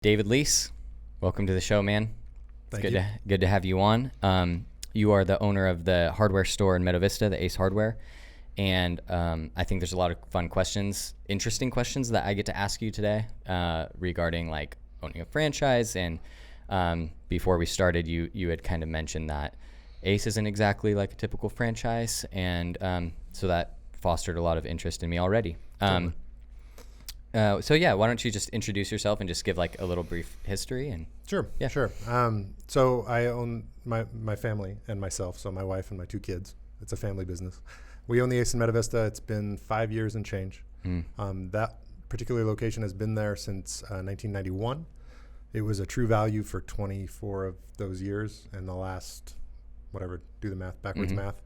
David Lease, welcome to the show, man. It's good to have you on. You are the owner of the hardware store in Meadow Vista, the Ace Hardware. And I think there's a lot of fun questions, interesting questions that I get to ask you today regarding like owning a franchise. And before we started, you had kind of mentioned that Ace isn't exactly like a typical franchise. And so that fostered a lot of interest in me already. So why don't you just introduce yourself and just give like a little brief history and Sure. So I own my family and myself, so my wife and my two kids. It's a family business. We own the Ace in Meadow Vista. It's been 5 years and change. That particular location has been there since 1991. It was a True Value for 24 of those years, and the last, do the math, backwards math,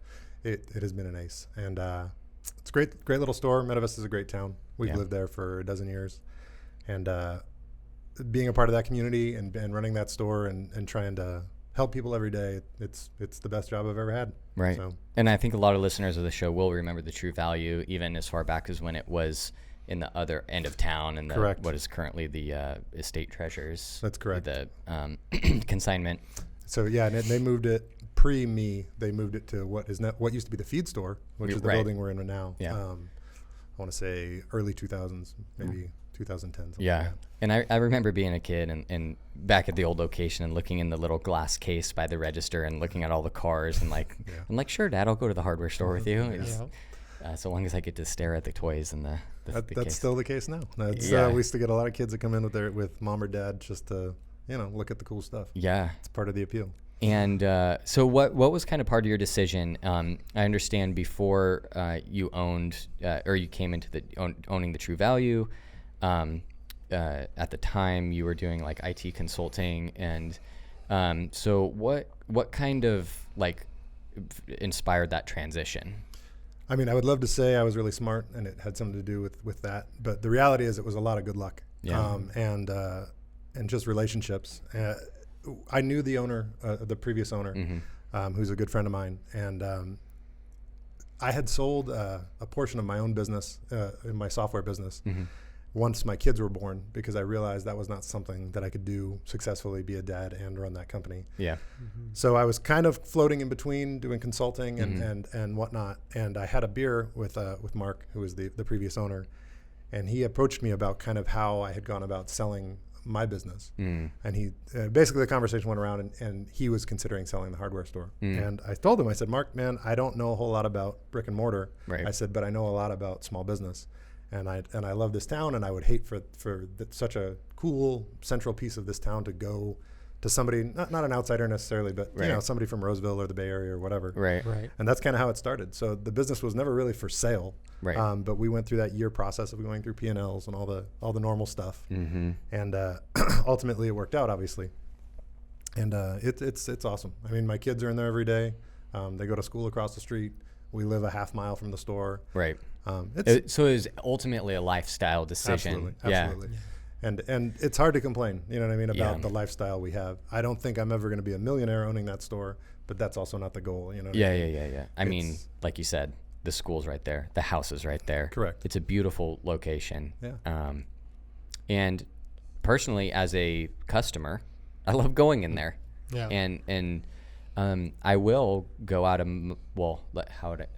it has been an Ace. And it's a great little store. Meadow Vista is a great town. We've lived there for a dozen years. And being a part of that community and running that store and trying to help people every day, it's the best job I've ever had. Right. So. And I think a lot of listeners of the show will remember the True Value, even as far back as when it was in the other end of town and what is currently the estate treasures. That's correct. The consignment. So and they moved it pre-me. They moved it to what used to be the feed store, which is the building we're in now. Yeah. I want to say early 2000s, maybe 2010. Yeah. Like that. And I remember being a kid and back at the old location and looking in the little glass case by the register and looking at all the cars and like, I'm like, sure, Dad, I'll go to the hardware store with you. So long as I get to stare at the toys and the that's case. Still the case now. We used to get a lot of kids that come in with mom or dad just to, look at the cool stuff. Yeah. It's part of the appeal. And so what was kind of part of your decision? I understand before you owned or you came into owning the True Value, at the time you were doing like IT consulting. And so what kind of like inspired that transition? I mean, I would love to say I was really smart and it had something to do with that. But the reality is it was a lot of good luck and just relationships. I knew the owner, the previous owner, who's a good friend of mine, and I had sold a portion of my own business, in my software business, once my kids were born, because I realized that was not something that I could do successfully, be a dad and run that company. Yeah. So I was kind of floating in between doing consulting and whatnot, and I had a beer with Mark, who was the previous owner, and he approached me about kind of how I had gone about selling my business. And he basically the conversation went around and he was considering selling the hardware store. And I told him, I said, Mark, man, I don't know a whole lot about brick and mortar. Right. I said, but I know a lot about small business. And I love this town, and I would hate for such a cool central piece of this town to go to somebody, not an outsider necessarily, but somebody from Roseville or the Bay Area or whatever. Right. And that's kind of how it started. So the business was never really for sale. Right. But we went through that year process of going through P&Ls and all the normal stuff. And ultimately it worked out, obviously. And it's awesome. I mean, my kids are in there every day. They go to school across the street. We live a half mile from the store. Right. So it was ultimately a lifestyle decision. Absolutely. Yeah. And it's hard to complain, you know what I mean, about the lifestyle we have. I don't think I'm ever going to be a millionaire owning that store, but that's also not the goal, you know. Yeah. I mean, like you said, the school's right there, the house is right there. Correct. It's a beautiful location. Yeah. And personally, as a customer, I love going in there. Yeah. And I will go out of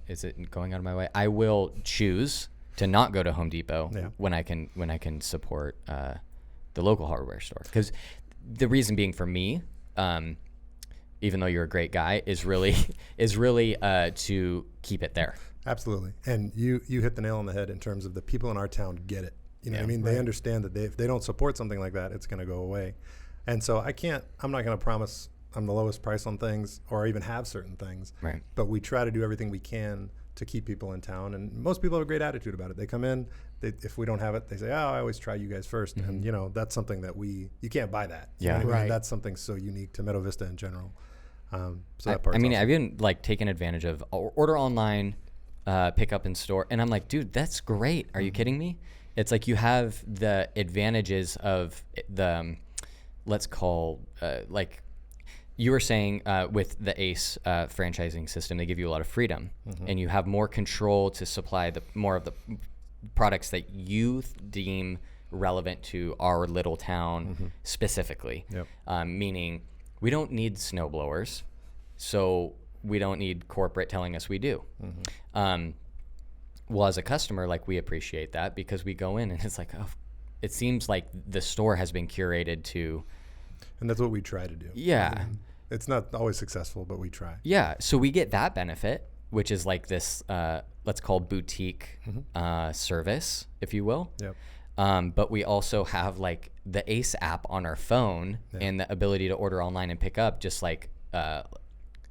is it going out of my way? I will choose to not go to Home Depot when I can support the local hardware store. Because the reason being for me, even though you're a great guy, is really to keep it there. Absolutely. And you hit the nail on the head in terms of the people in our town get it. You know what I mean? Right. They understand that if they don't support something like that, it's going to go away. And so I'm not going to promise I'm the lowest price on things or even have certain things. Right. But we try to do everything we can to keep people in town. And most people have a great attitude about it. They come in, if we don't have it, they say, I always try you guys first. And, that's something that you can't buy that. Yeah. You know what I mean? That's something so unique to Meadow Vista in general. So that part's awesome. I've been like taken advantage of order online, pick up in store. And I'm like, dude, that's great. Are you kidding me? It's like you have the advantages of the, let's call, like you were saying with the Ace franchising system, they give you a lot of freedom and you have more control to supply more of the products that you deem relevant to our little town specifically. Yep. Meaning we don't need snow blowers, so we don't need corporate telling us we do. Well, as a customer, like, we appreciate that because we go in and it's like, oh, it seems like the store has been curated to. And that's what we try to do. Yeah. I mean, it's not always successful, but we try. Yeah. So we get that benefit, which is like this, let's call boutique service, if you will. Yep. But we also have like the Ace app on our phone and the ability to order online and pick up, just like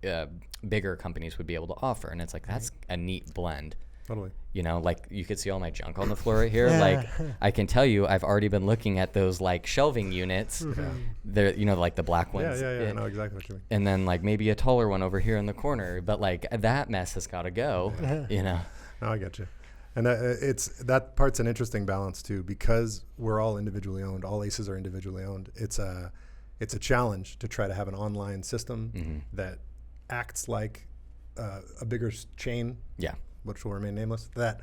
bigger companies would be able to offer. And it's like, that's a neat blend. Totally. You know, like, you could see all my junk on the floor right here. Like, I can tell you, I've already been looking at those like shelving units. They're, you know, like the black ones. Yeah. I know exactly what you mean. And then like maybe a taller one over here in the corner. But like that mess has got to go. You know. No, I get you. And that part's an interesting balance too, because we're all individually owned. All Aces are individually owned. It's a challenge to try to have an online system that acts like a bigger chain. Yeah. Which will remain nameless, that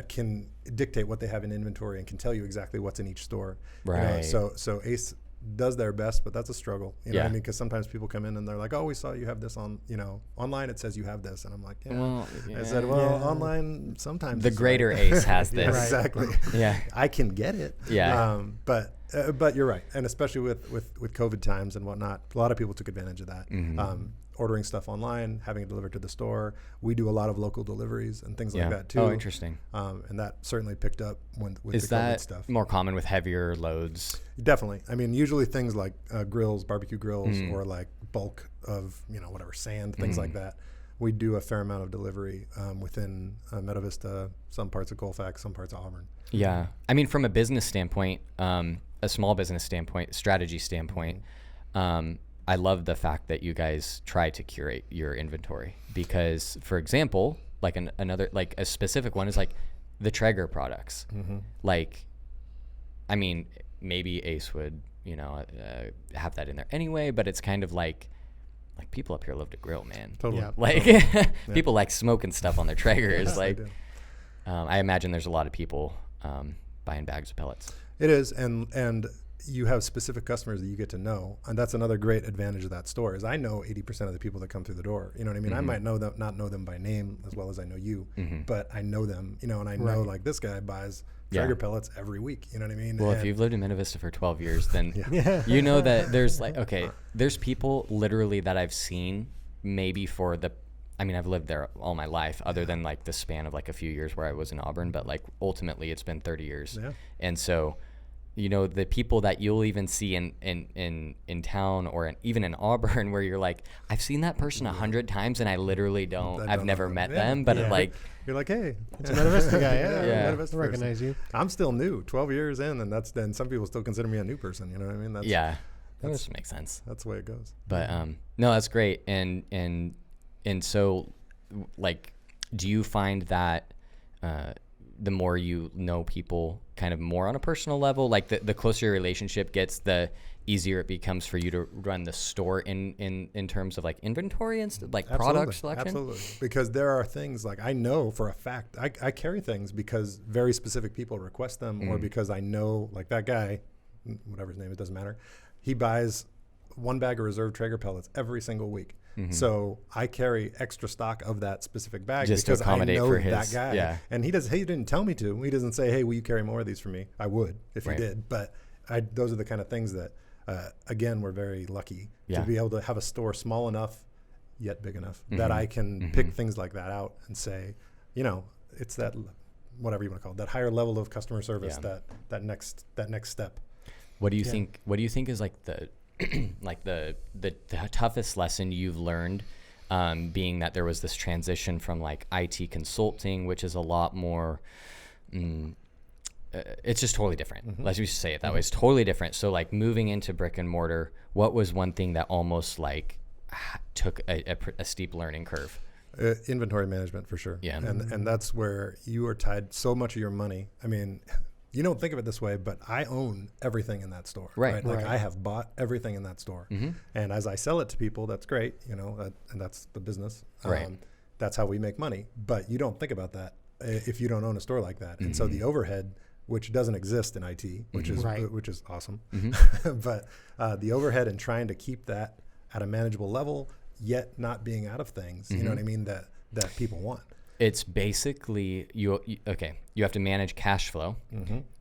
can dictate what they have in inventory and can tell you exactly what's in each store. Right. You know, so Ace does their best, but that's a struggle. You know what I mean? Because sometimes people come in and they're like, "Oh, we saw you have this on, you know, online. It says you have this," and I'm like, I said, online sometimes the greater Ace has this. Exactly. Yeah. I can get it. Yeah. But you're right, and especially with COVID times and whatnot, a lot of people took advantage of that. Ordering stuff online, having it delivered to the store. We do a lot of local deliveries and things like that too. Oh, interesting. And that certainly picked up with Is the COVID that stuff. more common with heavier loads? Definitely. I mean, usually things like grills, barbecue grills, or like bulk of, you know, whatever, sand, things like that. We do a fair amount of delivery within Meadow Vista, some parts of Colfax, some parts of Auburn. Yeah. I mean, from a business standpoint, a small business standpoint, strategy standpoint, I love the fact that you guys try to curate your inventory because, for example, like another, like a specific one is like the Traeger products. Like, I mean, maybe Ace would, you know, have that in there anyway, but it's kind of like people up here love to grill, man. Totally. Yeah. Like people like smoking stuff on their Traegers. Yes, like, they do. I imagine there's a lot of people buying bags of pellets. It is, and you have specific customers that you get to know, and that's another great advantage of that store. Is I know 80% of the people that come through the door. You know what I mean? I might know them, not know them by name as well as I know you, but I know them. You know, and I know like this guy buys Traeger pellets every week. You know what I mean? Well, if you've lived in Meadow Vista for 12 years, then you know that there's like, okay, there's people literally that I've seen maybe for the, I mean, I've lived there all my life other than like the span of like a few years where I was in Auburn, but like ultimately it's been 30 years. Yeah. And so, you know, the people that you'll even see in town or even in Auburn where you're like, I've seen that person 100 times and I literally I've never met them, but it like, you're like, hey, it's a Meadow Vista guy. Yeah. Meadow Vista I recognize you. I'm still new, 12 years in, and then some people still consider me a new person. You know what I mean? That just makes sense. That's the way it goes. But no, that's great. And so, like, do you find that the more you know people kind of more on a personal level, like the closer your relationship gets, the easier it becomes for you to run the store in terms of like inventory and like product selection? Absolutely. Because there are things like I know for a fact, I carry things because very specific people request them or because I know like that guy, whatever his name, it doesn't matter. He buys one bag of reserve Traeger pellets every single week. So I carry extra stock of that specific bag just because to accommodate I know for his, that guy. Yeah. And he didn't tell me to. He doesn't say, hey, will you carry more of these for me? I would if he did. But those are the kind of things that, again, we're very lucky to be able to have a store small enough yet big enough that I can pick things like that out and say, you know, it's that, whatever you want to call it, that higher level of customer service, that next step. What do you think? What do you think is like the like the toughest lesson you've learned, being that there was this transition from like IT consulting, which is a lot more, it's just totally different. Let's just say it that way. It's totally different. So like moving into brick and mortar, what was one thing that almost like took a steep learning curve? Inventory management for sure. Yeah. And that's where you are tied so much of your money. I mean, you don't think of it this way, but I own everything in that store. Right. Like I have bought everything in that store. And as I sell it to people, that's great, you know, and that's the business. Right. That's how we make money. But you don't think about that if you don't own a store like that. And so the overhead which doesn't exist in IT, which is awesome. But the overhead and trying to keep that at a manageable level, yet not being out of things, you know what I mean, that people want. It's basically you have to manage cash flow.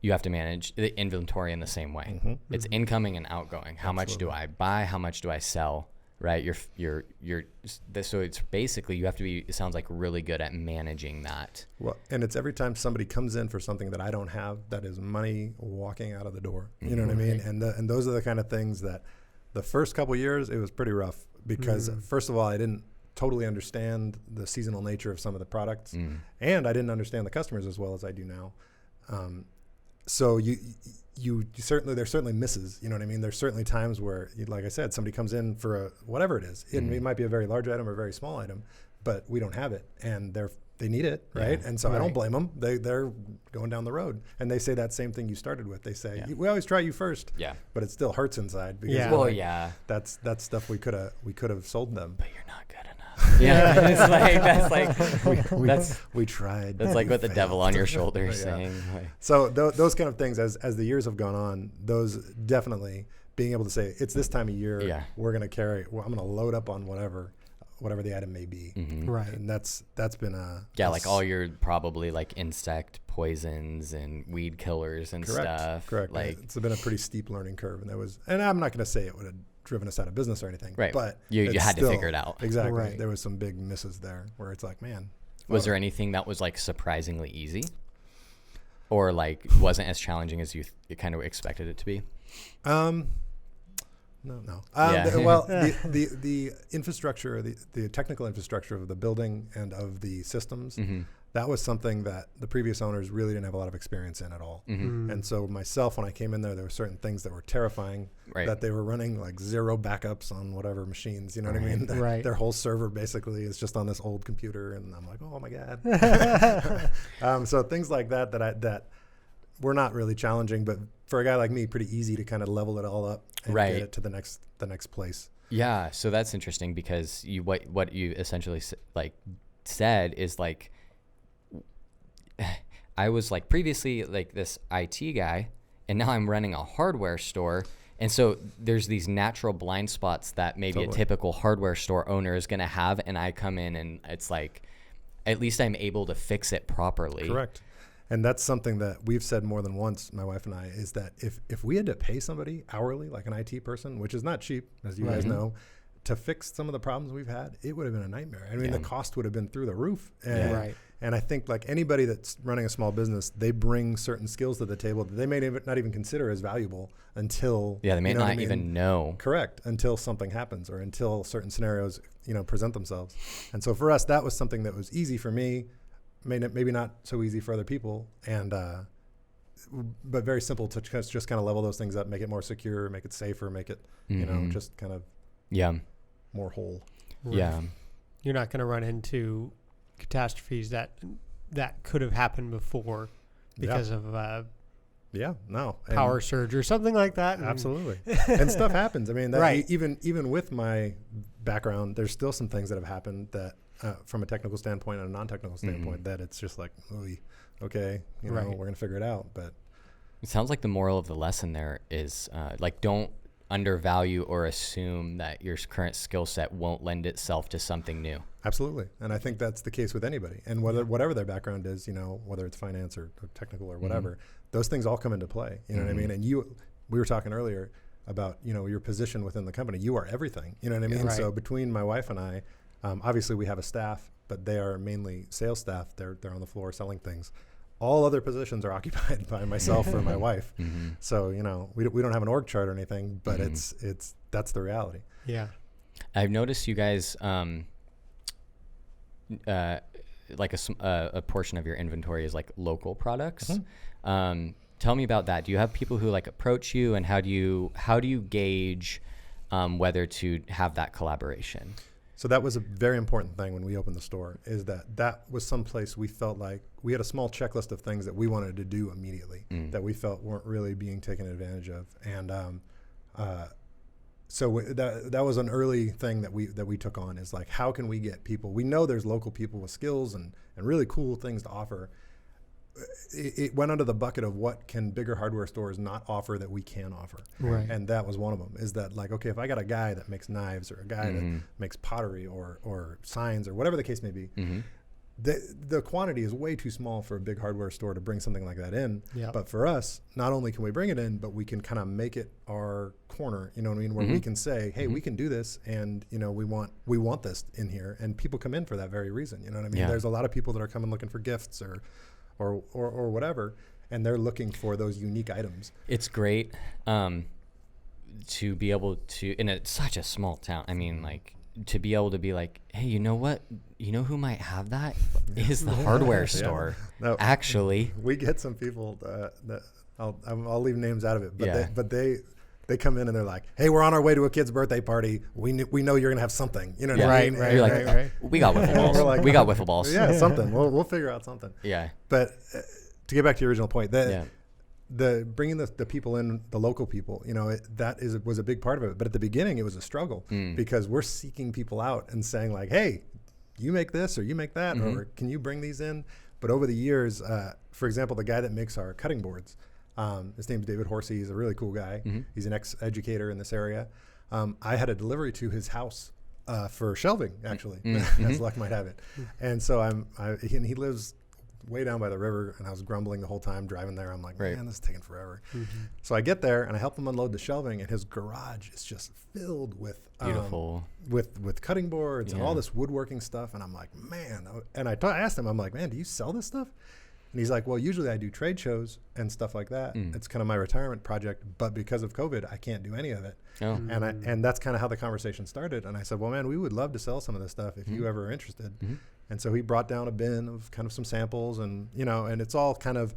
You have to manage the inventory in the same way. It's incoming and outgoing. How much do I buy? How much do I sell? Right? So it's basically, you have to be, it sounds like, really good at managing that. Well, and it's every time somebody comes in for something that I don't have, that is money walking out of the door. You know what I mean? And those are the kind of things that the first couple of years, it was pretty rough because first of all, I didn't totally understand the seasonal nature of some of the products, and I didn't understand the customers as well as I do now. So you certainly, there's certainly misses, you know what I mean? There's certainly times where, like I said, somebody comes in for whatever it is. It might be a very large item or a very small item, but we don't have it, and they need it, right? And so I don't blame them. They're going down the road, and they say that same thing you started with. They say, we always try you first, but it still hurts inside because that's stuff we could have sold them. But you're not good enough. We tried. That's like what the devil on your shoulder is saying. So those kind of things, as the years have gone on, those definitely being able to say, it's this time of year, we're going to carry, I'm going to load up on whatever the item may be. Right. And that's been like all your probably like insect poisons and weed killers and stuff. Correct. Like it's been a pretty steep learning curve, and I'm not going to say it would have driven us out of business or anything. Right. But you had to figure it out. Exactly. Right. There was some big misses there where it's like, man. Was there anything that was like surprisingly easy, or like wasn't as challenging as you kind of expected it to be? No. The infrastructure, the technical infrastructure of the building and of the systems, that was something that the previous owners really didn't have a lot of experience in at all. And so myself, when I came in there were certain things that were terrifying, that they were running like 0 backups on whatever machines, you know what I mean? Their whole server basically is just on this old computer, and I'm like, oh my God. So things like that were not really challenging, but for a guy like me, pretty easy to kind of level it all up and get it to the next place. Yeah, so that's interesting because what you essentially said is like, I was like previously like this IT guy, and now I'm running a hardware store. And so there's these natural blind spots that maybe a typical hardware store owner is going to have. And I come in and it's like, at least I'm able to fix it properly. Correct. And that's something that we've said more than once, my wife and I, is that if we had to pay somebody hourly, like an IT person, which is not cheap, as you guys know, to fix some of the problems we've had, it would have been a nightmare. I mean, the cost would have been through the roof. And I think like anybody that's running a small business, they bring certain skills to the table that they may not even consider as valuable until they may not even know. Correct, until something happens or until certain scenarios present themselves. And so for us, that was something that was easy for me, maybe not so easy for other people, and but very simple to just kind of level those things up, make it more secure, make it safer, make it just kind of more whole. Yeah, you're not going to run into catastrophes that could have happened before because of power surge or something like that. Absolutely. And stuff happens. I mean, even with my background, there's still some things that have happened that from a technical standpoint and a non-technical standpoint that it's just like, okay, we're going to figure it out. But it sounds like the moral of the lesson there is like, don't undervalue or assume that your current skill set won't lend itself to something new. Absolutely. And I think that's the case with anybody. And whatever their background is, whether it's finance or technical or whatever, those things all come into play. You know what I mean? And we were talking earlier about, your position within the company. You are everything. You know what I mean? So between my wife and I, obviously we have a staff, but they are mainly sales staff. They're on the floor selling things. All other positions are occupied by myself or my wife. So, we don't have an org chart or anything, but that's the reality. Yeah. I've noticed you guys, like a portion of your inventory is like local products. Tell me about that. Do you have people who like approach you, and how do you gauge whether to have that collaboration? So that was a very important thing when we opened the store, is that was someplace we felt like we had a small checklist of things that we wanted to do immediately that we felt weren't really being taken advantage of. And so that was an early thing that we took on, is like, how can we get people? We know there's local people with skills and really cool things to offer. it went under the bucket of what can bigger hardware stores not offer that we can offer. Right. And that was one of them, is that like, okay, if I got a guy that makes knives or a guy that makes pottery or signs or whatever the case may be, the quantity is way too small for a big hardware store to bring something like that in. Yep. But for us, not only can we bring it in, but we can kind of make it our corner, you know what I mean, where we can say, hey, we can do this, and you know, we want this in here, and people come in for that very reason, you know what I mean? There's a lot of people that are coming looking for gifts or whatever, and they're looking for those unique items. It's great to be able to, and it's such a small town. I mean, like, to be able to be like, hey, you know what? You know who might have that? Is the hardware store. No, actually. We get some people that I'll leave names out of it, but they come in and they're like, hey, we're on our way to a kid's birthday party. We know you're gonna have something. You know what I mean? Right. You're like, we got wiffle balls. Like, we got wiffle balls. Yeah, something. We'll figure out something. Yeah. But to get back to your original point, the bringing the people in, the local people, you know, was a big part of it. But at the beginning, it was a struggle because we're seeking people out and saying like, hey, you make this or you make that, or can you bring these in? But over the years, for example, the guy that makes our cutting boards, his name's David Horsey. He's a really cool guy. He's an ex-educator in this area. I had a delivery to his house for shelving, actually, as luck might have it. And so he lives way down by the river, and I was grumbling the whole time driving there. I'm like, man, this is taking forever. So I get there and I help him unload the shelving, and his garage is just filled with beautiful with cutting boards and all this woodworking stuff. And I'm like, man, and I asked him, I'm like, man, do you sell this stuff? And he's like, well, usually I do trade shows and stuff like that. It's kind of my retirement project, but because of COVID, I can't do any of it. And that's kind of how the conversation started. And I said, well, man, we would love to sell some of this stuff if you ever are interested. And so he brought down a bin of kind of some samples, and you know, and it's all kind of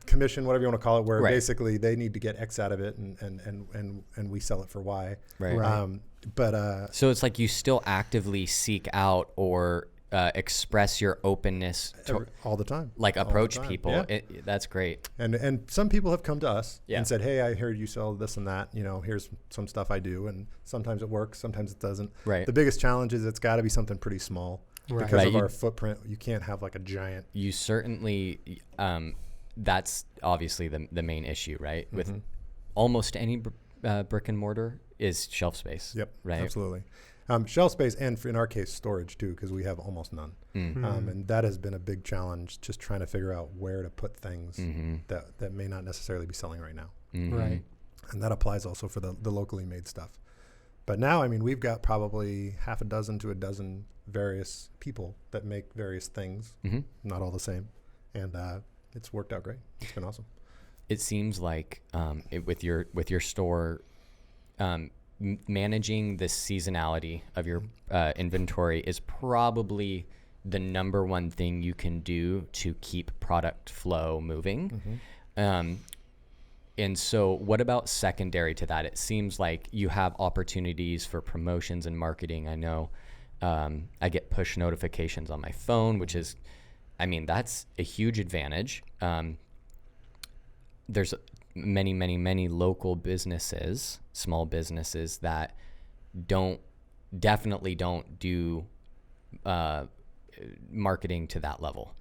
commission, whatever you want to call it, where basically they need to get X out of it, and we sell it for Y. So it's like you still actively seek out or express your openness all the time, like approach people. That's great. And some people have come to us and said, hey, I heard you sell this and that, you know, here's some stuff I do. And sometimes it works, sometimes it doesn't. The biggest challenge is it's got to be something pretty small because of our footprint. You can't have like a giant. You certainly, that's obviously the main issue, right? With almost any brick and mortar is shelf space. Right. Absolutely. Shelf space, and in our case, storage too, because we have almost none. And that has been a big challenge, just trying to figure out where to put things that may not necessarily be selling right now. Right. And that applies also for the locally made stuff. But now, I mean, we've got probably half a dozen to a dozen various people that make various things, not all the same. And it's worked out great. It's been awesome. It seems like with your store, managing the seasonality of your inventory is probably the number one thing you can do to keep product flow moving. And so what about secondary to that? It seems like you have opportunities for promotions and marketing. I know I get push notifications on my phone, which is, I mean, that's a huge advantage. There's many local businesses, small businesses that definitely don't do marketing to that level.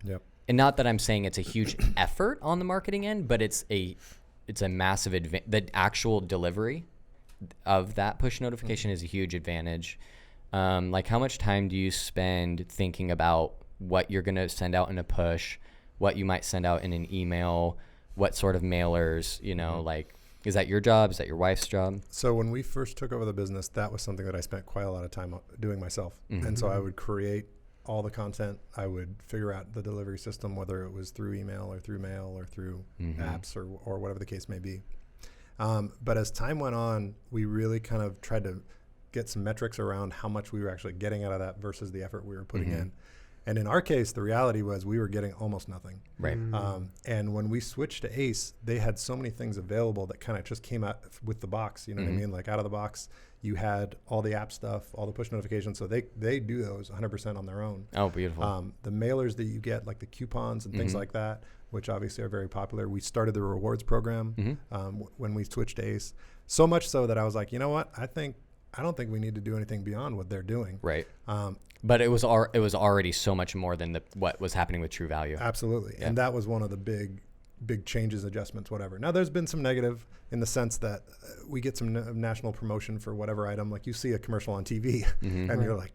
And not that I'm saying it's a huge effort on the marketing end, but it's a massive the actual delivery of that push notification is a huge advantage. Like, how much time do you spend thinking about what you're going to send out in a push, what you might send out in an email, what sort of mailers, you know, like, is that your job? Is that your wife's job? So when we first took over the business, that was something that I spent quite a lot of time doing myself. And so I would create all the content. I would figure out the delivery system, whether it was through email or through mail or through apps or whatever the case may be. But as time went on, we really kind of tried to get some metrics around how much we were actually getting out of that versus the effort we were putting in. And in our case, the reality was we were getting almost nothing. And when we switched to Ace, they had so many things available that kind of just came out with the box. You know what I mean? Like, out of the box, you had all the app stuff, all the push notifications. So they do those 100% on their own. Oh, beautiful. The mailers that you get, like the coupons and things like that, which obviously are very popular. We started the rewards program when we switched to Ace. So much so that I was like, you know what? I don't think we need to do anything beyond what they're doing. But it was already so much more than what was happening with True Value. Absolutely. Yeah. And that was one of the big changes, adjustments, whatever. Now there's been some negative in the sense that we get some national promotion for whatever item. Like you see a commercial on TV and you're like,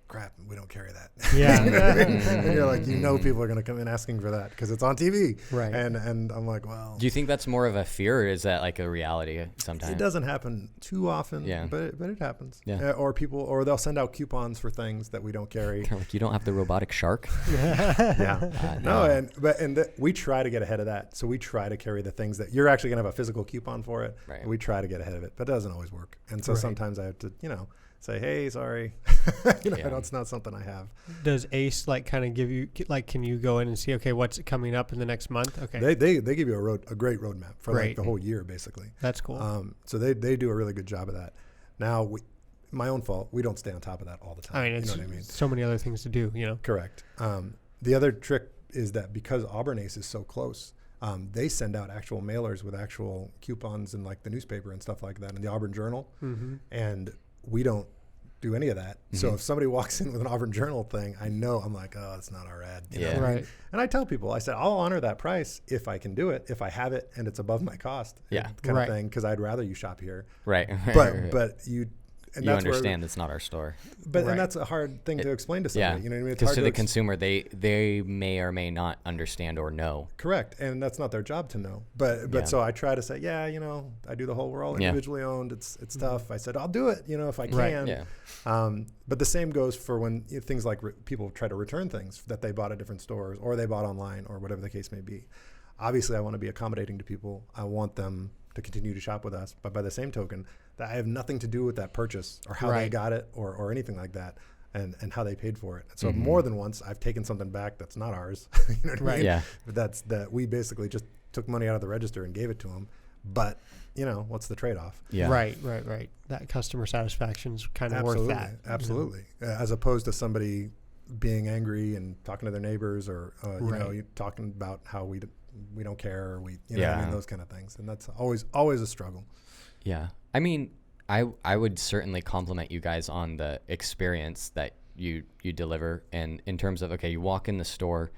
crap, we don't carry that. Yeah. You know what I mean? And you're like, people are going to come in asking for that because it's on TV. Right. And I'm like, well. Do you think that's more of a fear, or is that like a reality sometimes? It doesn't happen too often, Yeah. but it happens. Yeah. Or they'll send out coupons for things that we don't carry. Like, you don't have the robotic shark? Yeah. We try to get ahead of that. So we try to carry the things that you're actually going to have a physical coupon for it. Right. And we try to get ahead of it, but it doesn't always work. And so sometimes I have to, say, hey, sorry. It's not something I have. Does Ace kind of give you can you go in and see, okay, what's coming up in the next month? Okay. They give you a great roadmap for the whole year, basically. That's cool. So they do a really good job of that. Now, my own fault, we don't stay on top of that all the time. I mean, it's so many other things to do, Correct. The other trick is that because Auburn Ace is so close, they send out actual mailers with actual coupons in the newspaper and stuff like that in the Auburn Journal. Mm-hmm. And we don't do any of that. Mm-hmm. So if somebody walks in with an Auburn Journal thing, I'm like, oh, it's not our ad. You know? Right. And I tell people, I said, I'll honor that price if I can do it, if I have it and it's above my cost. Yeah. Kind of thing, because I'd rather you shop here. Right. But you... And you that's understand it's not our store. But and that's a hard thing to explain to somebody. Yeah. You know what I mean? Because to the consumer, they may or may not understand or know. Correct. And that's not their job to know. But so I try to say, I do the whole, we're all individually owned. It's tough. I said, I'll do it, if I can. Right. Yeah. But the same goes for when things like people try to return things that they bought at different stores or they bought online or whatever the case may be. Obviously, I want to be accommodating to people. I want them to continue to shop with us. But by the same token, that I have nothing to do with that purchase or how they got it or anything like that and how they paid for it. And so more than once, I've taken something back that's not ours. You know what I mean? Yeah. But that we basically just took money out of the register and gave it to them. But, what's the trade-off? Yeah. Right. That customer satisfaction is kind of worth that. Absolutely. As opposed to somebody being angry and talking to their neighbors or, talking about how we don't care or those kind of things. And that's always a struggle. Yeah. I mean, I would certainly compliment you guys on the experience that you deliver. And in terms of, okay, you walk in the store,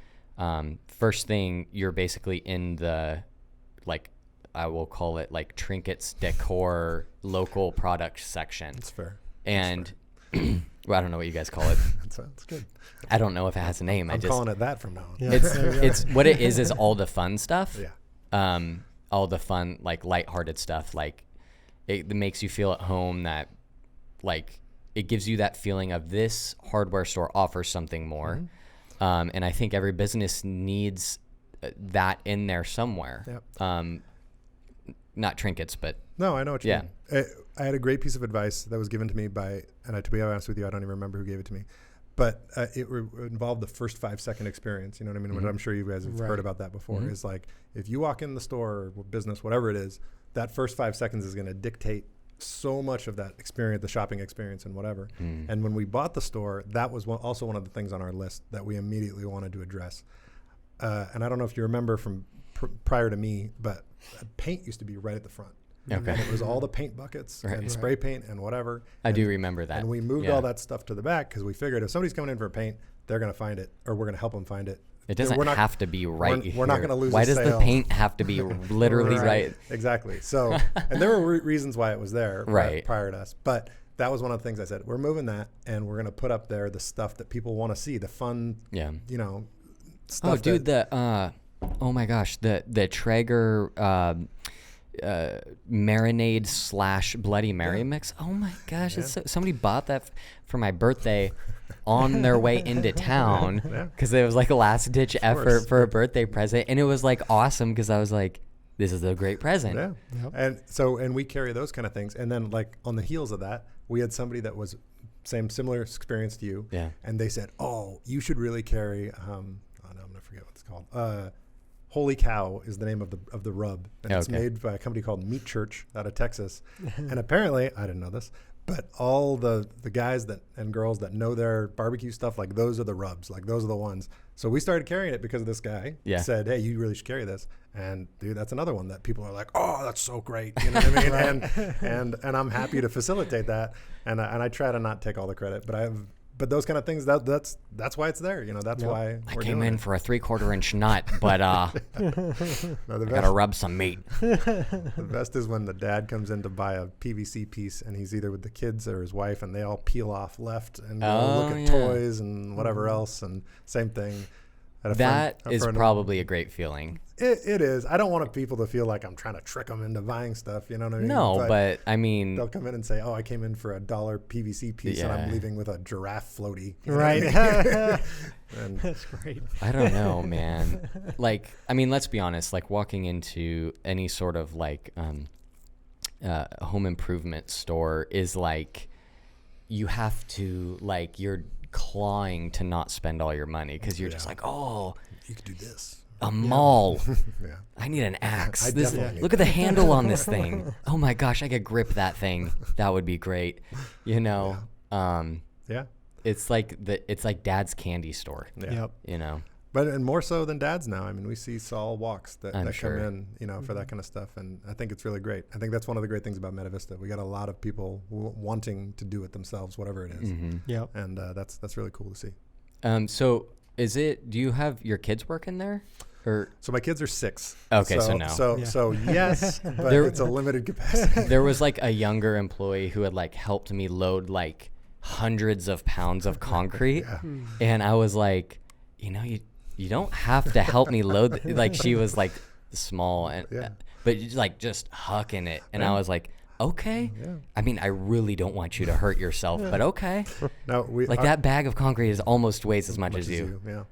first thing, you're basically in the, I will call it trinkets, decor, local products section. That's fair. And well, I don't know what you guys call it. That's good. I don't know if it has a name. I'm calling it that from now on. Yeah. It's what it is all the fun stuff. Yeah. All the fun, lighthearted stuff. It makes you feel at home, that it gives you that feeling of this hardware store offers something more. Mm-hmm. And I think every business needs that in there somewhere. Yep. Not trinkets, but no, I know what you mean. I had a great piece of advice that was given to me and to be honest with you, I don't even remember who gave it to me, but it involved the first 5-second experience. You know what I mean? Mm-hmm. But I'm sure you guys have heard about that before. Mm-hmm. Is if you walk in the store or business, whatever it is, that first 5 seconds is going to dictate so much of that experience, the shopping experience and whatever. Mm. And when we bought the store, that was also one of the things on our list that we immediately wanted to address. And I don't know if you remember from prior to me, but paint used to be right at the front. Okay. And it was all the paint buckets and spray paint and whatever. I do remember that. And we moved all that stuff to the back because we figured if somebody's coming in for paint, they're going to find it or we're going to help them find it. It doesn't have to be right. We're not going to lose Why a does sale. the paint have to be literally right? Exactly. So, and there were reasons why it was there prior to us. But that was one of the things I said. We're moving that and we're going to put up there the stuff that people want to see, the fun, stuff. Oh, dude, oh my gosh, the Traeger marinade / Bloody Mary mix. Oh my gosh, somebody bought that for my birthday on their way into town because it was a last ditch effort for a birthday present, and it was awesome because I was like, this is a great present. Yeah. Yep. And we carry those kind of things, and then on the heels of that, we had somebody that was similar experience to you, and they said, oh, you should really carry I'm gonna forget what it's called. Holy Cow is the name of the rub, and it's made by a company called Meat Church out of Texas. And apparently, I didn't know this, but all the guys and girls that know their barbecue stuff, those are the rubs, those are the ones. So we started carrying it because of this guy said, hey, you really should carry this. And dude, that's another one that people are like, oh, that's so great. You know what I mean? And I'm happy to facilitate that. And I try to not take all the credit, but but those kind of things, that's why it's there. That's why I we're came doing in it. for a 3/4 inch nut, but No, I gotta rub some meat. The best is when the dad comes in to buy a PVC piece, and he's either with the kids or his wife, and they all peel off left and go look at toys and whatever else, and same thing. That is probably a great feeling. It is. I don't want people to feel like I'm trying to trick them into buying stuff. You know what I mean? No, but I mean, they'll come in and say, "Oh, I came in for $1 PVC piece, and I'm leaving with a giraffe floaty." Right. And That's great. I don't know, man. Like, I mean, let's be honest. Like, walking into any sort of like home improvement store is like, you have to, like, you're clawing to not spend all your money because you're just like, oh, you could do this. A maul. Yeah. I need an axe. I definitely need Look at the handle on this thing. Oh my gosh, I could grip that thing. That would be great. Yeah. It's like Dad's candy store. Yeah. Yep. But and more so than dads now. I mean, we see Saul walks that sure. come in, for that kind of stuff, and I think it's really great. I think that's one of the great things about Meadow Vista. We got a lot of people wanting to do it themselves, whatever it is. Mm-hmm. Yep. And that's really cool to see. So do you have your kids working there? So my kids are 6. Okay, so no. So yes, but it's a limited capacity. There was like a younger employee who had like helped me load like hundreds of pounds of concrete, and I was like, you don't have to help me load. Like, she was like small and but like just hucking it, and I was like, okay. Yeah. I mean, I really don't want you to hurt yourself, but okay. No, that bag of concrete is almost weighs as much as you. Yeah.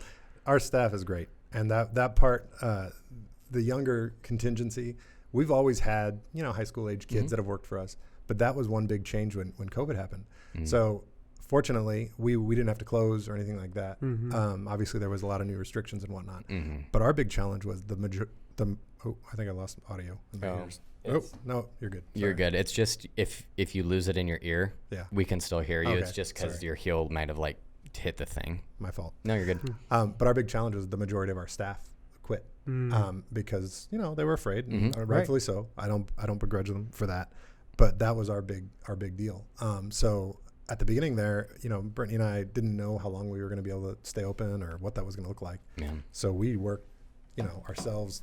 Our staff is great. And that part, the younger contingency, we've always had, high school age kids that have worked for us. But that was one big change when COVID happened. Mm-hmm. So fortunately, we didn't have to close or anything like that. Mm-hmm. Obviously, there was a lot of new restrictions and whatnot. Mm-hmm. But our big challenge was I think I lost audio in my ears. Oh, no, you're good. Sorry. You're good. It's just if you lose it in your ear, we can still hear you. Okay. It's just because your heel might have like hit the thing. My fault. No, you're good. But our big challenge was the majority of our staff quit because they were afraid, and rightfully so. I don't begrudge them for that, but that was our big deal. So at the beginning there, Brittany and I didn't know how long we were going to be able to stay open or what that was going to look like. Yeah. So we worked, ourselves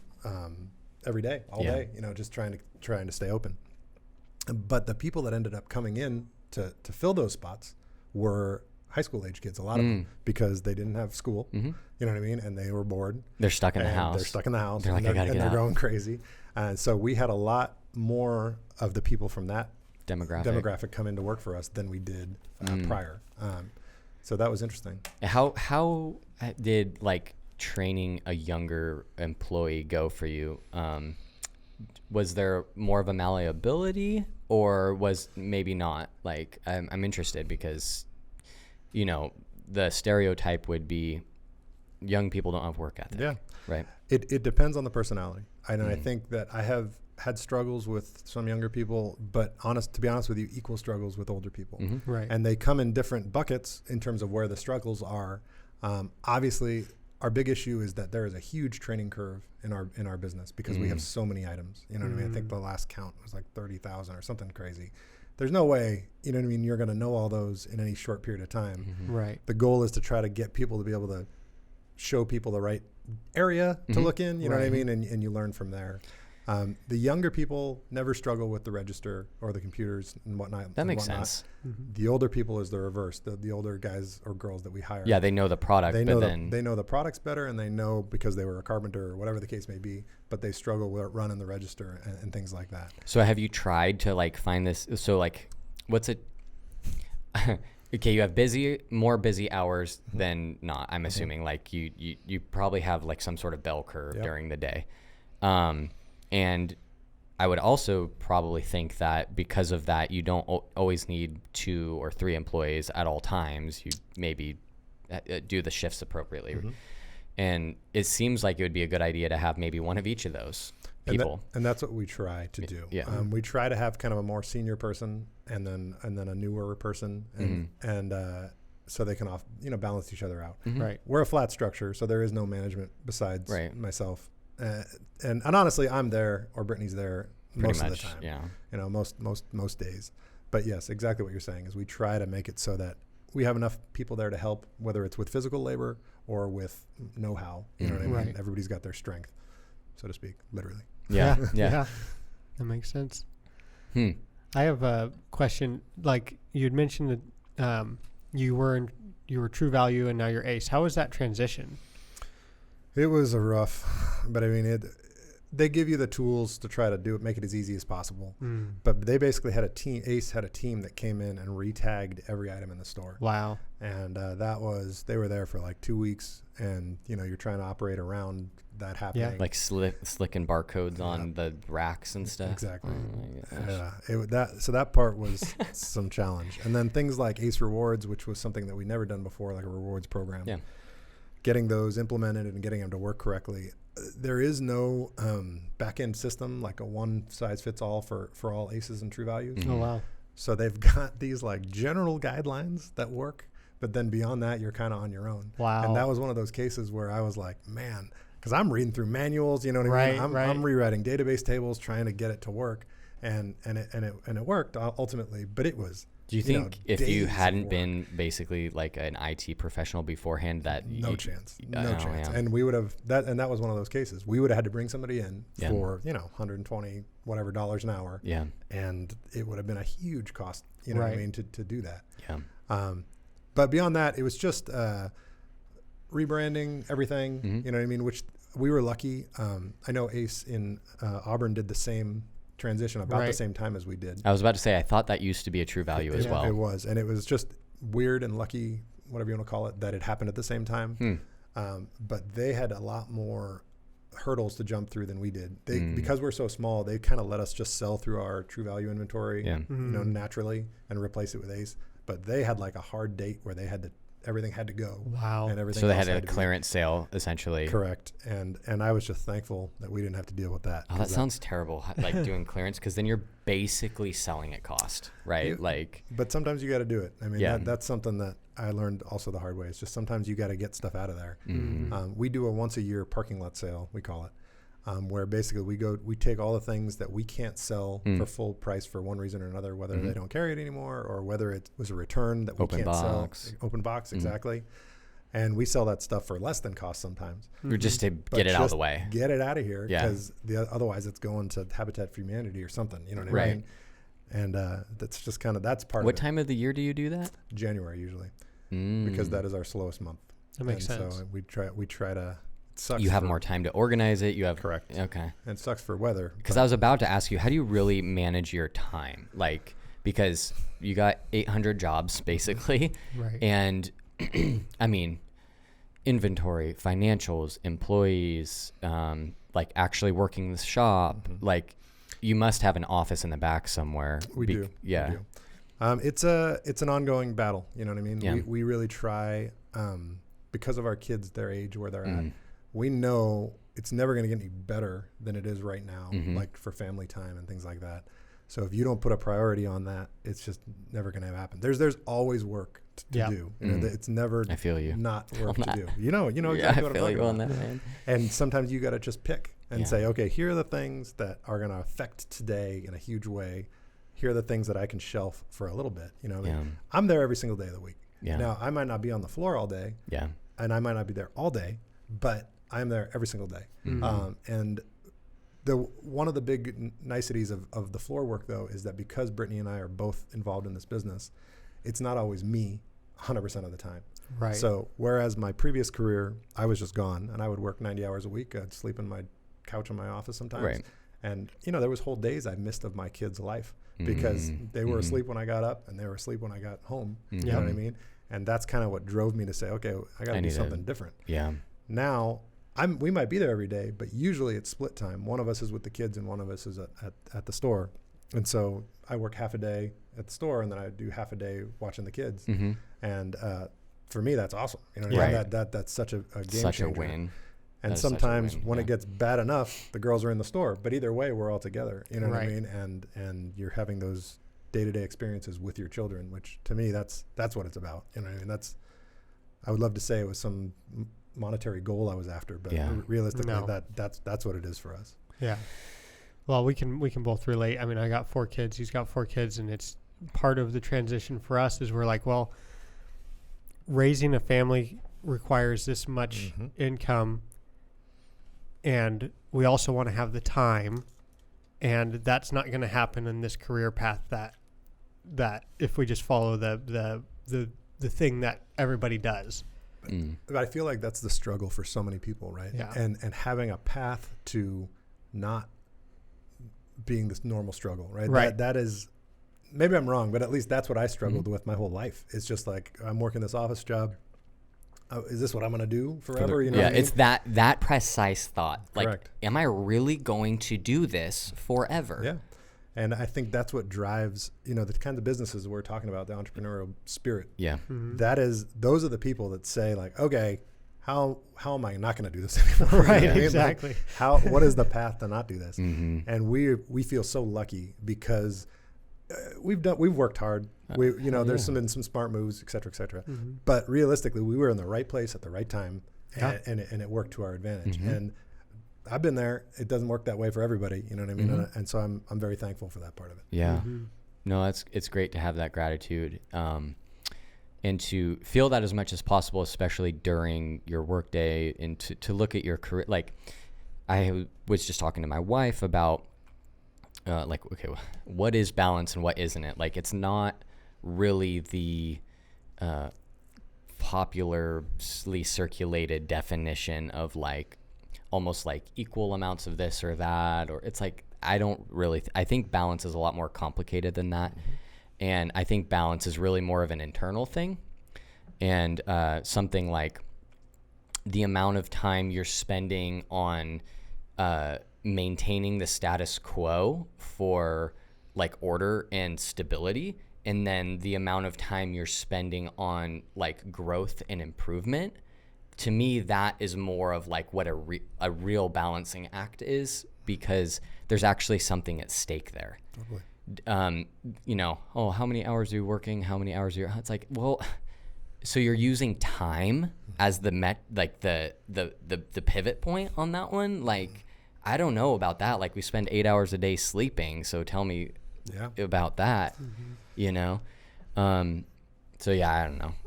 every day, all day, just trying to stay open. But the people that ended up coming in to fill those spots were high school age kids, a lot of them, because they didn't have school, you know what I mean? And they were bored. They're stuck in the house. They're like, I gotta get out. They're going crazy. And so we had a lot more of the people from that demographic come in to work for us than we did prior. So that was interesting. How did like training a younger employee go for you? Was there more of a malleability, or was maybe not? Like, I'm interested because the stereotype would be young people don't have work ethic. Yeah. Right. It depends on the personality. And I think that I have had struggles with some younger people, but to be honest with you, equal struggles with older people. Mm-hmm. Right. And they come in different buckets in terms of where the struggles are. Obviously, our big issue is that there is a huge training curve in our business because we have so many items. You know what I mean? I think the last count was like 30,000 or something crazy. There's no way, you're going to know all those in any short period of time. Mm-hmm. Right. The goal is to try to get people to be able to show people the right area to look in, you know what I mean? And you learn from there. The younger people never struggle with the register or the computers and whatnot. That makes sense. Mm-hmm. The older people is the reverse. The older guys or girls that we hire. Yeah, they know the product. They know the products better, and they know because they were a carpenter or whatever the case may be, but they struggle with running the register and things like that. So have you tried to like find this? So like, what's it? Okay, you have more busy hours than not. I'm assuming like you probably have like some sort of bell curve during the day. And I would also probably think that because of that, you don't always need 2 or 3 employees at all times. You maybe do the shifts appropriately. Mm-hmm. And it seems like it would be a good idea to have maybe one of each of those people. And that's what we try to do. Yeah. We try to have kind of a more senior person and then a newer person, and so they can balance each other out. Mm-hmm. Right. We're a flat structure, so there is no management besides myself. And honestly, I'm there or Brittany's there most of the time. Yeah. Most days. But yes, exactly what you're saying is we try to make it so that we have enough people there to help, whether it's with physical labor or with know-how. You know what I mean? Right. Everybody's got their strength, so to speak, literally. Yeah. Yeah. That makes sense. Hmm. I have a question. Like you'd mentioned that you were True Value and now you're Ace. How was that transition? It was a rough, but I mean, they give you the tools to try to do it, make it as easy as possible. But they basically had a team. Ace had a team that came in and retagged every item in the store. Wow. And they were there for like 2 weeks, and you're trying to operate around that happening. Like slicking barcodes on the racks and stuff. Exactly. Oh my gosh. So that part was some challenge. And then things like Ace Rewards, which was something that we'd never done before, like a rewards program. Yeah. Getting those implemented and getting them to work correctly. There is no back-end system, like a one-size-fits-all for all Aces and True Values. Oh, wow. So they've got these like general guidelines that work, but then beyond that, you're kind of on your own. Wow. And that was one of those cases where I was like, man, because I'm reading through manuals, you know what I mean? I'm rewriting database tables, trying to get it to work, and it worked ultimately. But it was. Do you think if you hadn't been basically like an IT professional beforehand, that no chance. Yeah. And we would have that was one of those cases. We would have had to bring somebody in for 120 whatever dollars an hour. Yeah. And it would have been a huge cost, you know what I mean, to do that. Yeah. But beyond that, it was just rebranding everything, you know what I mean, which we were lucky. I know Ace in Auburn did the same transition about the same time as we did. I was about to say, I thought that used to be a True Value as well. It was, and it was just weird and lucky, whatever you want to call it, that it happened at the same time. But they had a lot more hurdles to jump through than we did. Because we're so small, they kind of let us just sell through our True Value inventory, naturally, and replace it with Ace. But they had like a hard date where everything had to go. Wow. And everything so they had a clearance sale, essentially. Correct. And I was just thankful that we didn't have to deal with that. Oh, that sounds terrible, like doing clearance, because then you're basically selling at cost, right? But sometimes you got to do it. I mean, that's something that I learned also the hard way. It's just sometimes you got to get stuff out of there. We do a once a year parking lot sale, we call it. Where basically we take all the things that we can't sell for full price for one reason or another, whether they don't carry it anymore or whether it was a return that we can't sell. Open box, exactly. And we sell that stuff for less than cost sometimes. Or just to get it out of the way. Get it out of here, because otherwise it's going to Habitat for Humanity or something, you know what I mean? And that's just that's part of it. What time of the year do you do that? January usually, because that is our slowest month. That makes sense. So we try to. You have more time to organize it. You have correct. Okay. And it sucks for weather. Because I was about to ask you, how do you really manage your time? Because you got 800 jobs basically, right? And I mean, inventory, financials, employees, actually working the shop. You must have an office in the back somewhere. We do. Yeah. We do. It's an ongoing battle. You know what I mean? Yeah. We really try because of our kids, their age, where they're at. We know it's never going to get any better than it is right now, like for family time and things like that. So if you don't put a priority on that, it's just never going to happen. There's always work to do. It's never I feel you. Not work to do. You know exactly what I'm talking talking about. On that, man. And sometimes you got to just pick and say, okay, here are the things that are going to affect today in a huge way. Here are the things that I can shelf for a little bit. You know what I mean? I'm there every single day of the week. Yeah. Now, I might not be on the floor all day. Yeah. And I might not be there all day, but I'm there every single day. And one of the big niceties of the floor work, though, is that because Brittany and I are both involved in this business, it's not always me 100% of the time. Right. So whereas my previous career, I was just gone, and I would work 90 hours a week. I'd sleep in my couch in my office sometimes. Right. And, there was whole days I missed of my kids' life because they were asleep when I got up and they were asleep when I got home. You know what I mean? And that's kind of what drove me to say, okay, I got to do something different. Yeah. Now, we might be there every day, but usually it's split time. One of us is with the kids and one of us is at the store. And so I work half a day at the store and then I do half a day watching the kids. And for me, that's awesome. You know, that's such a game changer. Such a win. And sometimes when it gets bad enough, the girls are in the store. But either way, we're all together. You know what I mean? And you're having those day-to-day experiences with your children, which to me, that's what it's about. You know what I mean? I would love to say it was some monetary goal I was after, but realistically, that's what it is for us. Yeah. Well, we can both relate. I mean, I got 4 kids. He's got 4 kids, and it's part of the transition for us is we're like, well, raising a family requires this much income, and we also want to have the time, and that's not going to happen in this career path that if we just follow the thing that everybody does. But I feel like that's the struggle for so many people, right? Yeah. And having a path to not being this normal struggle, right? Right. That is, maybe I'm wrong, but at least that's what I struggled with my whole life. It's just like, I'm working this office job. Is this what I'm going to do forever? You know what I mean? It's that precise thought. Like, Correct. am I really going to do this forever? Yeah. And I think that's what drives, the kind of businesses we're talking about, the entrepreneurial spirit. Yeah. Those are the people that say like, okay, how am I not going to do this anymore? Right, You know what I mean? exactly. Like, what is the path to not do this? Mm-hmm. And we feel so lucky because we've worked hard. There's been some smart moves, et cetera, et cetera. But realistically, we were in the right place at the right time, and it worked to our advantage. And I've been there. It doesn't work that way for everybody. You know what I mean? And so I'm very thankful for that part of it. Yeah. No, it's great to have that gratitude, and to feel that as much as possible, especially during your workday, and to look at your career. Like, I was just talking to my wife about, okay, what is balance and what isn't it? Like, it's not really the popularly circulated definition of like almost like equal amounts of this or that, or it's like, I think balance is a lot more complicated than that. And I think balance is really more of an internal thing, and something like the amount of time you're spending on maintaining the status quo for like order and stability, and then the amount of time you're spending on like growth and improvement. To me, that is more of like what a real balancing act is, because there's actually something at stake there. Totally. How many hours are you working? How many hours are you? It's like, well, so you're using time as the pivot point on that one. Like, I don't know about that. Like, we spend 8 hours a day sleeping. So tell me about that, So yeah,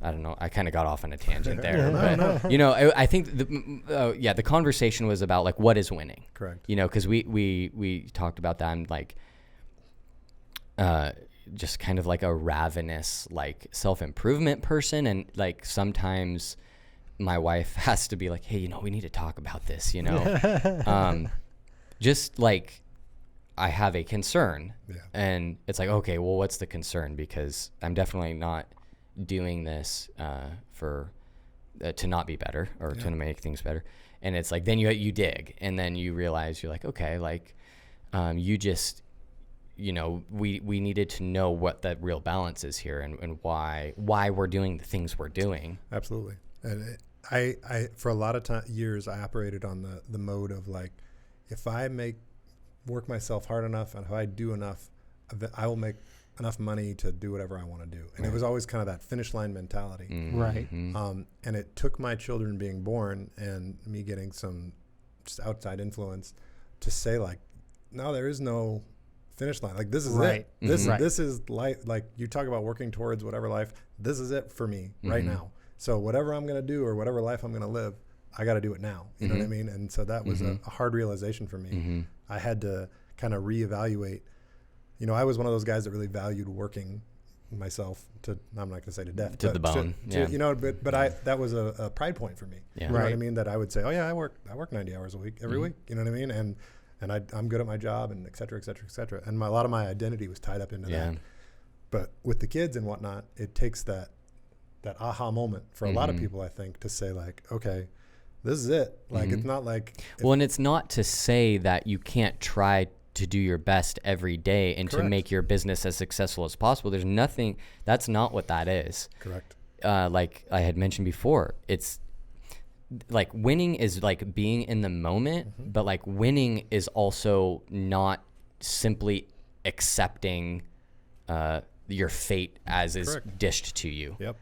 I don't know. I kind of got off on a tangent there, but I think the conversation was about like, what is winning? Correct. Because we talked about that. I'm like, just kind of like a ravenous like self-improvement person, and like sometimes my wife has to be like, hey, we need to talk about this. Just like, I have a concern, and it's like, okay, well, what's the concern? Because I'm definitely not doing this for to not be better or to make things better. And it's like, then you dig, and then you realize you're like, okay, like you just we needed to know what the real balance is here, and why we're doing the things we're doing. Absolutely. And I for a lot of years I operated on the mode of like, if I work myself hard enough, and if I do enough, I will make enough money to do whatever I want to do. And it was always kind of that finish line mentality. Right. And it took my children being born and me getting some just outside influence to say like, no, there is no finish line. Like, this is it. This is life. Like, you talk about working towards whatever life, this is it for me right now. So whatever I'm going to do or whatever life I'm going to live, I got to do it now. You know what I mean? And so that was a hard realization for me. I had to kind of reevaluate. I was one of those guys that really valued working myself I'm not going to say to death. To the bone. But that was a pride point for me. Yeah. You know what I mean? That I would say, oh yeah, I work 90 hours a week, every week. You know what I mean? And I'm good at my job, and et cetera, et cetera, et cetera. And a lot of my identity was tied up into that. But with the kids and whatnot, it takes that aha moment for a lot of people, I think, to say like, okay, this is it. Like, it's not like... and it's not to say that you can't try to do your best every day and to make your business as successful as possible. There's nothing... That's not what that is. Correct. Like I had mentioned before, it's like winning is like being in the moment, but like winning is also not simply accepting your fate as is dished to you. Yep.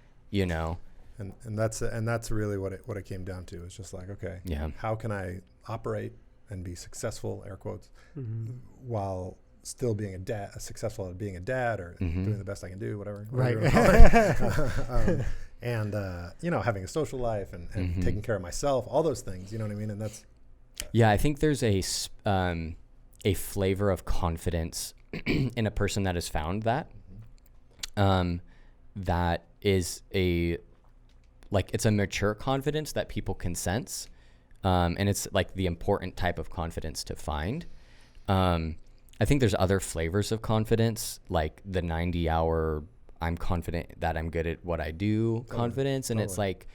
And that's really what it came down to. It's just like, okay, how can I operate and be successful, air quotes, while still being successful at being a dad, or doing the best I can do, whatever. Right. You call it. And having a social life and taking care of myself, all those things, you know what I mean? And that's, yeah, I think there's a flavor of confidence in a person that has found that, that is it's a mature confidence that people can sense. And it's like the important type of confidence to find. I think there's other flavors of confidence, like the 90-hour, I'm confident that I'm good at what I do confidence. And it's like,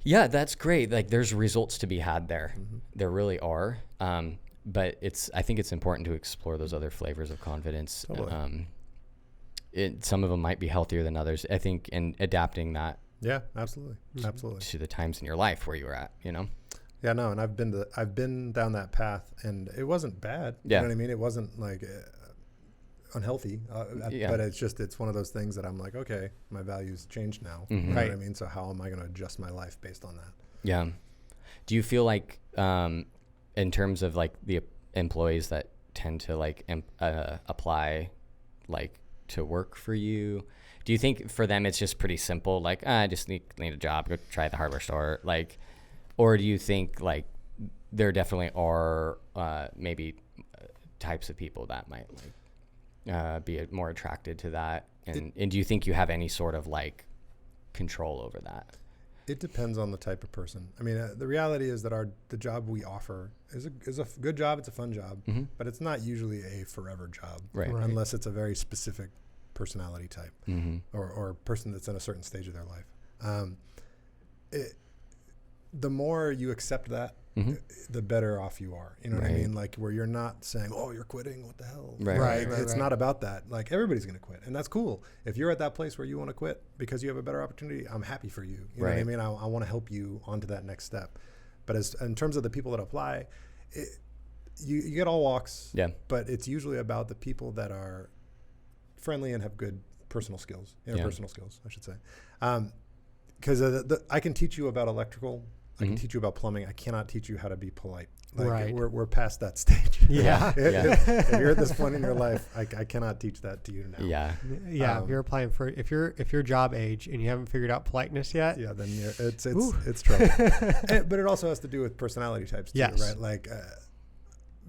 yeah, that's great. Like there's results to be had there. There really are. But I think it's important to explore those other flavors of confidence. Totally. Some of them might be healthier than others. I think in adapting that. Yeah, absolutely. Absolutely. To the times in your life where you were at, Yeah, no, and I've been down that path, and it wasn't bad. Yeah. You know what I mean? It wasn't like unhealthy, but it's one of those things that I'm like, okay, my values changed now. You know what I mean? So how am I going to adjust my life based on that? Yeah. Do you feel like, in terms of like the employees that tend to like apply like to work for you, do you think for them it's just pretty simple, like I just need a job, go try the hardware store, like, or do you think like there definitely are maybe types of people that might like be more attracted to that, and do you think you have any sort of like control over that? It depends on the type of person. I mean, the reality is that the job we offer is a good job. It's a fun job, but it's not usually a forever job, Right. unless it's a very specific personality type or person that's in a certain stage of their life. The more you accept that, the better off you are. You know what I mean? Like where you're not saying, "Oh, you're quitting. What the hell?" Right. It's not about that. Like everybody's going to quit, and that's cool. If you're at that place where you want to quit because you have a better opportunity, I'm happy for you. You know what I mean? I want to help you onto that next step. But in terms of the people that apply, you get all walks. Yeah. But it's usually about the people that are friendly and have good personal skills, interpersonal skills, I should say. Because I can teach you about electrical. I can teach you about plumbing. I cannot teach you how to be polite. Like we're past that stage. Yeah. If you're at this point in your life, I cannot teach that to you now. Yeah. Yeah. If you're applying for, if you're job age and you haven't figured out politeness yet. Yeah. Then it's trouble. But it also has to do with personality types too, right? Like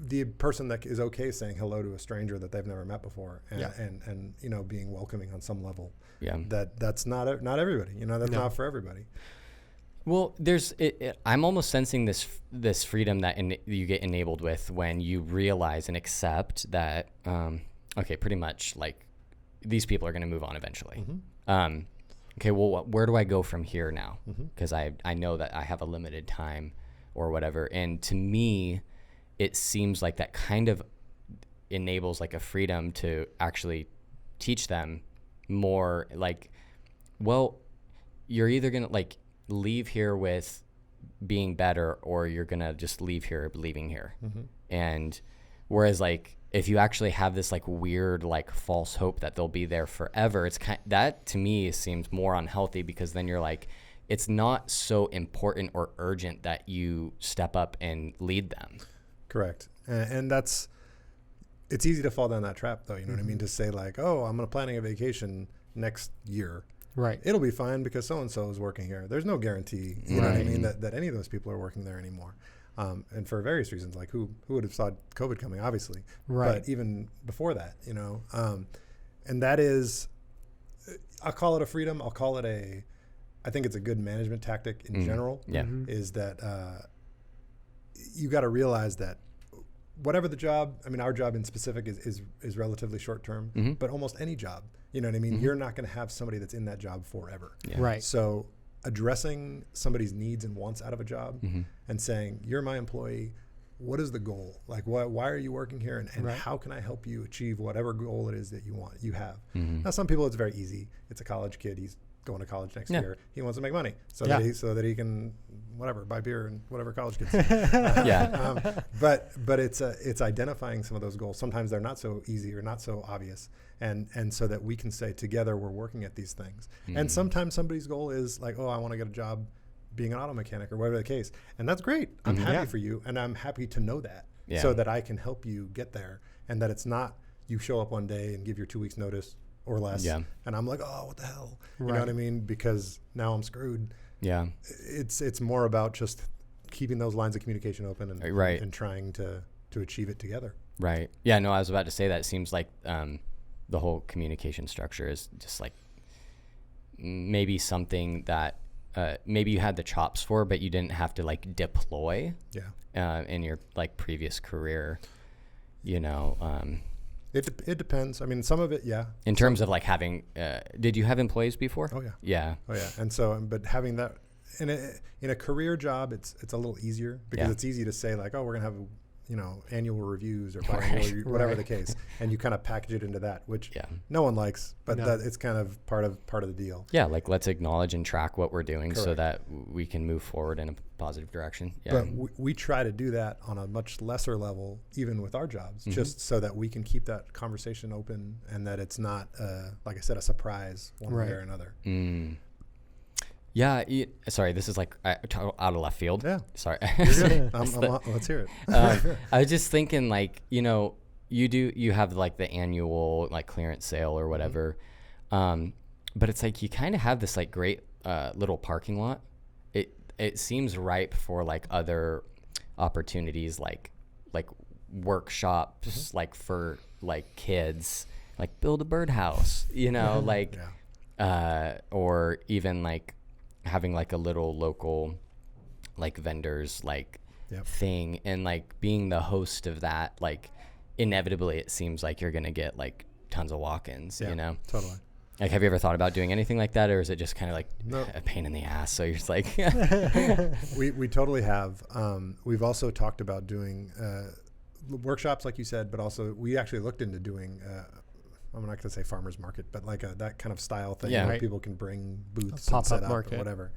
the person that is okay saying hello to a stranger that they've never met before, and being welcoming on some level. Yeah. That's not everybody. That's not for everybody. Well, I'm almost sensing this freedom that you get enabled with when you realize and accept that, pretty much like these people are going to move on eventually. Okay, well, where do I go from here now? Because I know that I have a limited time or whatever. And to me, it seems like that kind of enables like a freedom to actually teach them more. Like, well, you're either going to like leave here with being better, or you're gonna just leave here believing here. And whereas like if you actually have this like weird like false hope that they'll be there forever, it's that to me seems more unhealthy, because then you're like, it's not so important or urgent that you step up and lead them. Correct. And it's easy to fall down that trap though, you know what I mean, to say like, oh, I'm planning a vacation next year. Right. It'll be fine because so-and-so is working here. There's no guarantee, you know what I mean, that any of those people are working there anymore. And for various reasons, like who would have saw COVID coming, obviously. Right. But even before that, and that is, I'll call it a freedom. I'll call it I think it's a good management tactic in general. Yeah. Is that you got to realize that whatever the job, I mean, our job in specific is relatively short term, but almost any job, you know what I mean? You're not going to have somebody that's in that job forever. Yeah. Right. So addressing somebody's needs and wants out of a job and saying, you're my employee, what is the goal? Like, why are you working here? And how can I help you achieve whatever goal it is that you have? Now, some people, it's very easy. It's a college kid. He's going to college next year. He wants to make money so that he can buy beer and whatever college kids. But it's identifying some of those goals. Sometimes they're not so easy or not so obvious, and so that we can say together we're working at these things. And sometimes somebody's goal is like, oh, I want to get a job being an auto mechanic or whatever the case, and that's great. I'm happy for you, and I'm happy to know that so that I can help you get there. and that it's not you show up one day and give your 2 weeks notice or less. Yeah. And I'm like, oh, what the hell? You know what I mean? Because now I'm screwed. Yeah. It's more about just keeping those lines of communication open and trying to achieve it together. Right. Yeah, no, I was about to say that. It seems like the whole communication structure is just like maybe something that maybe you had the chops for, but you didn't have to like deploy in your like previous career, you know. It depends. I mean, some of it, yeah. In terms of like having, did you have employees before? Oh, yeah. Yeah. Oh, yeah. And so, but having that in a career job, it's a little easier because it's easy to say like, oh, we're going to have annual reviews or biannual whatever the case, and you kind of package it into that, which no one likes, but that it's kind of part of the deal. Yeah, like let's acknowledge and track what we're doing so that we can move forward in a positive direction. Yeah. But we try to do that on a much lesser level, even with our jobs, just so that we can keep that conversation open and that it's not, like I said, a surprise one way or another. Yeah, sorry, this is like out of left field. Yeah. Sorry. Let's hear it. I was just thinking like, you have like the annual like clearance sale or whatever. But it's like you kind of have this like great little parking lot. It seems ripe for like other opportunities like workshops like for like kids, like build a birdhouse, like or even like having like a little local like vendors like thing, and like being the host of that, like inevitably it seems like you're gonna get like tons of walk-ins. Totally. Like, have you ever thought about doing anything like that, or is it just kind of like a pain in the ass, so you're just like we totally have. We've also talked about doing workshops like you said, but also we actually looked into doing I'm not going to say farmer's market, but like that kind of style thing where people can bring booths and set up or whatever.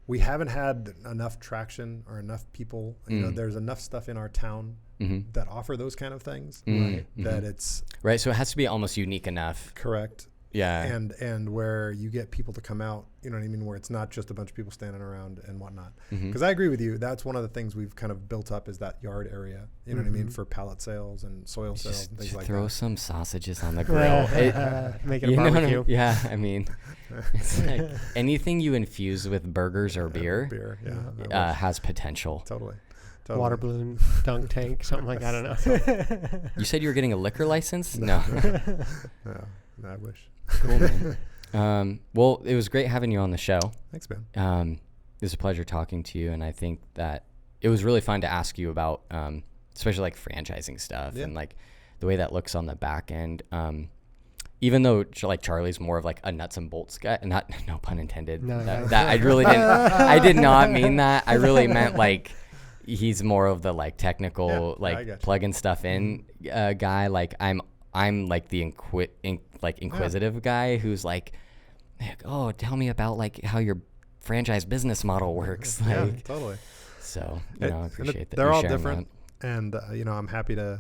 We haven't had enough traction or enough people. There's enough stuff in our town that offer those kind of things that it's right. So it has to be almost unique enough. Correct. Yeah. And where you get people to come out, you know what I mean? Where it's not just a bunch of people standing around and whatnot. Because I agree with you. That's one of the things we've kind of built up is that yard area, you know what I mean? For pallet sales and soil sales and things like that. Throw some sausages on the grill. Make it a barbecue. I mean, it's like anything you infuse with burgers or beer has potential. Totally. Water balloon, dunk tank, something like that. I don't know. You said you were getting a liquor license? No. No, I wish. Cool, man. Well, it was great having you on the show. Thanks, man. It was a pleasure talking to you, and I think that it was really fun to ask you about, especially like franchising stuff and like the way that looks on the back end. Even though like Charlie's more of like a nuts and bolts guy, no pun intended. No, that I really didn't. I did not mean that. I really meant like he's more of the like technical plugging stuff in guy. Like I'm like the inquisitive guy who's like, oh, tell me about like how your franchise business model works. Like, totally. So, I appreciate that. They're all different. And, I'm happy to,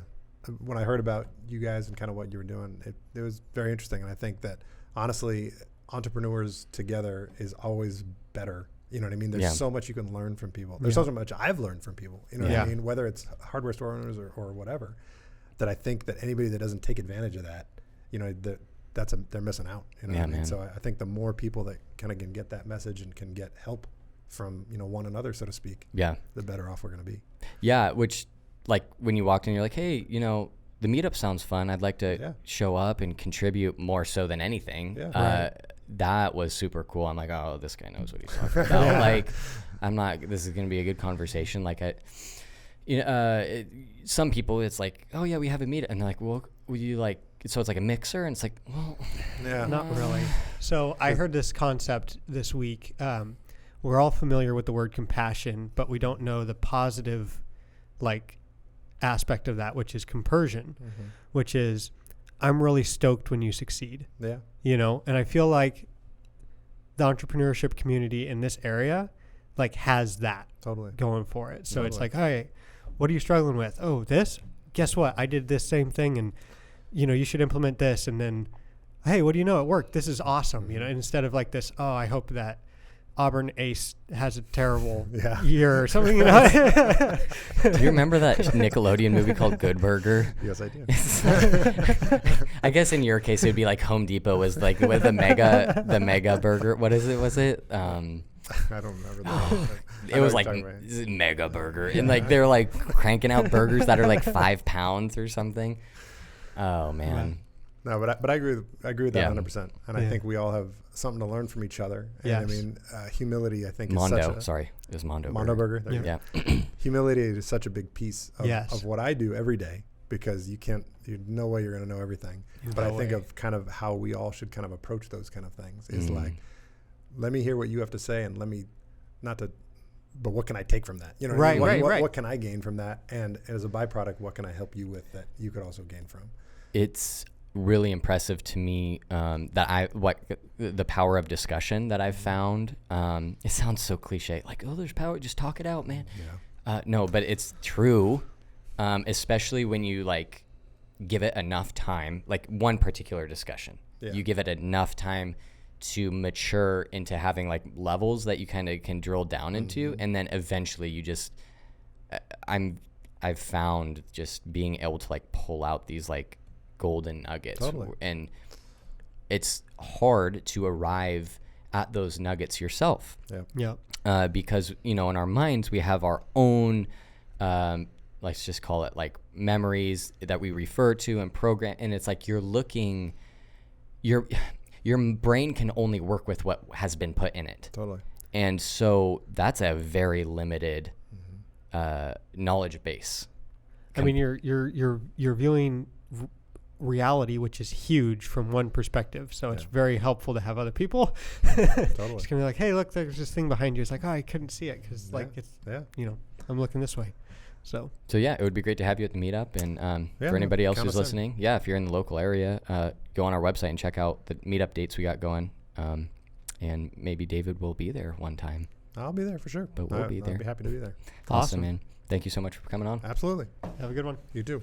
when I heard about you guys and kind of what you were doing, it was very interesting. And I think that honestly, entrepreneurs together is always better. You know what I mean? There's so much you can learn from people. There's so much I've learned from people, you know what I mean? Whether it's hardware store owners or whatever. That I think that anybody that doesn't take advantage of that, they're missing out. You know what I mean? So I think the more people that kind of can get that message and can get help from one another, so to speak, the better off we're going to be. Yeah, which like when you walked in, you're like, hey, the meetup sounds fun. I'd like to show up and contribute more so than anything. Yeah, that was super cool. I'm like, oh, this guy knows what he's talking about. Like, this is going to be a good conversation. Like some people it's like, oh yeah, we have a meetup, and they're like, well, will you like, so it's like a mixer, and it's like, well, not really. So I heard this concept this week. We're all familiar with the word compassion, but we don't know the positive like aspect of that, which is compersion, which is I'm really stoked when you succeed. Yeah. And I feel like the entrepreneurship community in this area like has that going for it. So it's like, hey, what are you struggling with? Oh, this? Guess what? I did this same thing, and you should implement this. And then, hey, what do you know? It worked. This is awesome. Instead of like this, oh, I hope that Auburn Ace has a terrible Yeah. year or something. You know? Do you remember that Nickelodeon movie called Good Burger? Yes, I do. I guess in your case, it would be like Home Depot was like with the mega burger. What is it? Was it? I don't remember that. It was like mega burger. And like they're like cranking out burgers that are like 5 pounds or something. Oh, man. No, but I agree with that Yeah. 100%. And I think we all have something to learn from each other. And Yes. I mean, humility, I think, Mondo. is such a... Sorry. It was Mondo Burger. There you Yeah. go. Humility is such a big piece Yes. of what I do every day, because you no way you're going to know everything. But I think of kind of how we all should kind of approach those kind of things is like, let me hear what you have to say, and let me but what can I take from that? You know, what I mean? What can I gain from that? And as a byproduct, what can I help you with that you could also gain from? It's really impressive to me the power of discussion that I've found. It sounds so cliche, like, oh, there's power, just talk it out, man. Yeah. No, but it's true, especially when you like give it enough time, like one particular discussion. Yeah. You give it enough time to mature into having like levels that you kind of can drill down into, and then eventually you just I've found just being able to like pull out these like golden nuggets. Totally. And it's hard to arrive at those nuggets yourself. Yeah. Because, you know, in our minds we have our own let's just call it like memories that we refer to and program, and it's like your brain can only work with what has been put in it. Totally. And so that's a very limited knowledge base. I mean, you're viewing reality, which is huge from one perspective. So it's very helpful to have other people. Totally. It's gonna be like, hey, look, there's this thing behind you. It's like, oh, I couldn't see it because like it's you know, I'm looking this way. So yeah, it would be great to have you at the meetup. And for anybody else who's listening, if you're in the local area, go on our website and check out the meetup dates we got going. And maybe David will be there one time. I'll be there for sure. But we'll be there. I'll be happy to be there. Awesome, man. Thank you so much for coming on. Absolutely. have a good one. You too.